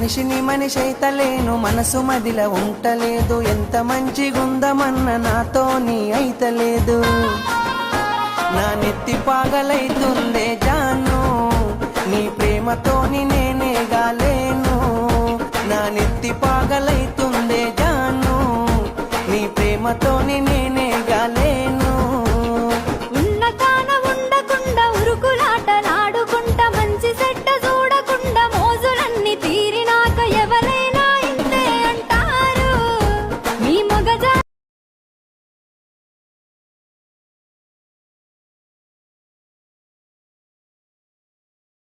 మనిషిని మనిషి అయితలేను, మనసు మదిల ఉంటలేదు. ఎంత మంచిగుందమన్న నాతోని అయితలేదు. నా నెత్తి పాగలైతుందే జాను, నీ ప్రేమతోని నేనే గాలేను. నా నెత్తి పాగలైతుందే జాను, నీ ప్రేమతోని